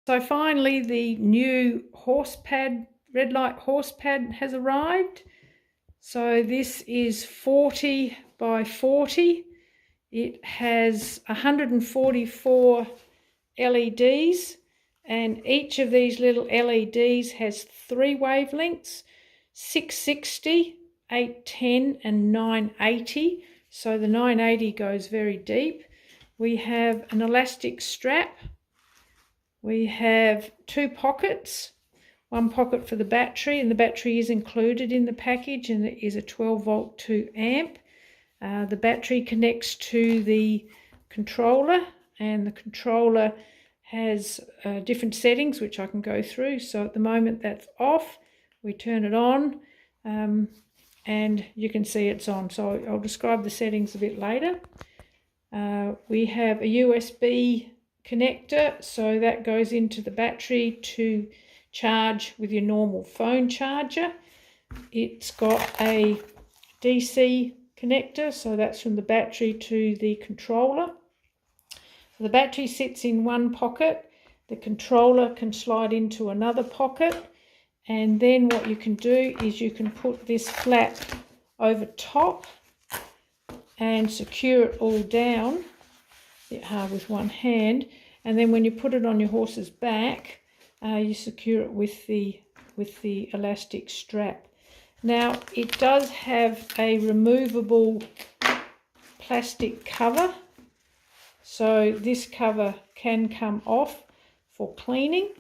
So finally the new Redlight horse pad has arrived. So this is 40 by 40. It has 144 LEDs, and each of these little LEDs has 3 wavelengths: 660, 810 and 980. So the 980 goes very deep. We have an elastic strap. We have 2 pockets, one pocket for the battery, and the battery is included in the package, and it is a 12 volt 2 amp. The battery connects to the controller, and the controller has different settings which I can go through. So at the moment that's off. We turn it on and you can see it's on. So I'll describe the settings a bit later. We have a USB connector, so that goes into the battery to charge with your normal phone charger. It's got a DC connector, so that's from the battery to the controller. So the battery sits in one pocket, the controller can slide into another pocket, and then what you can do is you can put this flap over top and secure it all down. Bit hard with one hand, and then when you put it on your horse's back, you secure it with the elastic strap. Now it does have a removable plastic cover, so this cover can come off for cleaning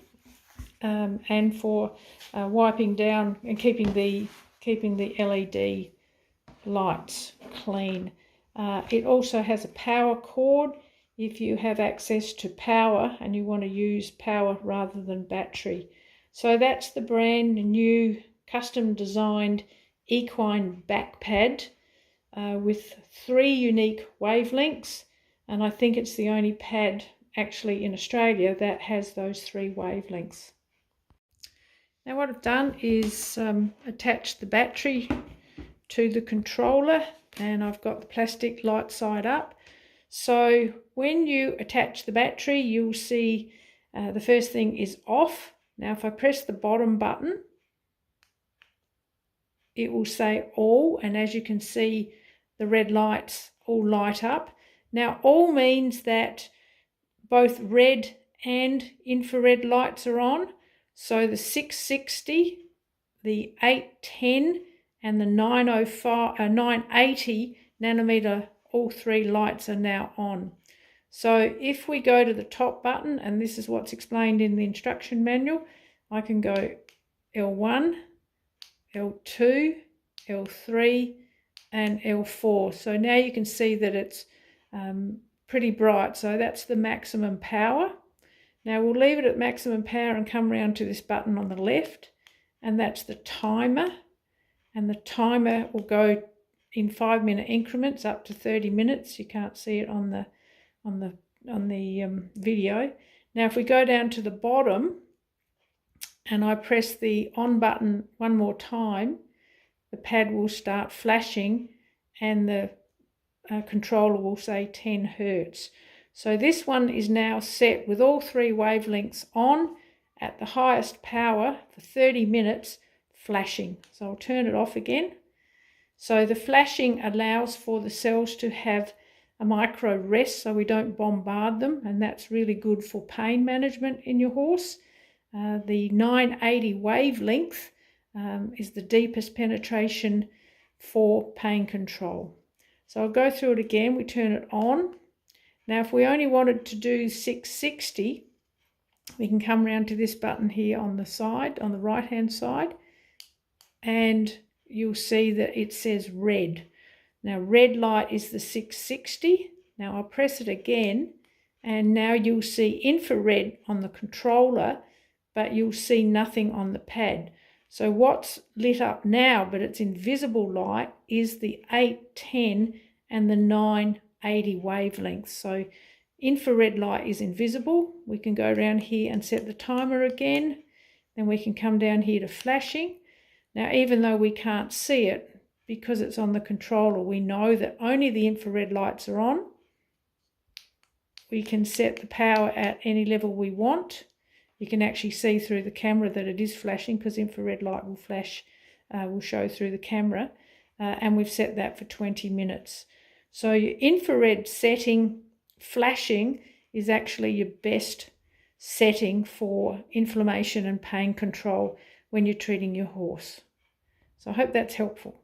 and for wiping down and keeping the LED lights clean. It also has a power cord if you have access to power and you want to use power rather than battery. So that's the brand new custom designed Equine back pad with 3 unique wavelengths, and I think it's the only pad actually in Australia that has those 3 wavelengths. Now what I've done is attach the battery to the controller, and I've got the plastic light side up. So when you attach the battery, you'll see the first thing is off. Now if I press the bottom button, it will say all, and as you can see the red lights all light up. Now all means that both red and infrared lights are on. So the 660, the 810 and the 980 nanometer, all 3 lights are now on. So if we go to the top button, and this is what's explained in the instruction manual, I can go L1, L2, L3 and L4. So now you can see that it's pretty bright. So that's the maximum power. Now we'll leave it at maximum power and come around to this button on the left, and that's the timer. And the timer will go in 5-minute increments up to 30 minutes. You can't see it on the video. Now if we go down to the bottom and I press the on button one more time, the pad will start flashing and the controller will say 10 Hertz. So this one is now set with all 3 wavelengths on at the highest power for 30 minutes flashing. So I'll turn it off again. So the flashing allows for the cells to have a micro rest so we don't bombard them, and that's really good for pain management in your horse. The 980 wavelength is the deepest penetration for pain control. So I'll go through it again. We turn it on. Now if we only wanted to do 660, we can come around to this button here on the side, on the right hand side, and you'll see that it says red. Now red light is the 660. Now I'll press it again, and now you'll see infrared on the controller, but you'll see nothing on the pad. So what's lit up now, but it's invisible light, is the 810 and the 980 wavelengths. So infrared light is invisible. We can go around here and set the timer again. Then we can come down here to flashing. Now, even though we can't see it, because it's on the controller, we know that only the infrared lights are on. We can set the power at any level we want. You can actually see through the camera that it is flashing, because infrared light will flash, will show through the camera. And we've set that for 20 minutes. So your infrared setting, flashing, is actually your best setting for inflammation and pain control when you're treating your horse. So I hope that's helpful.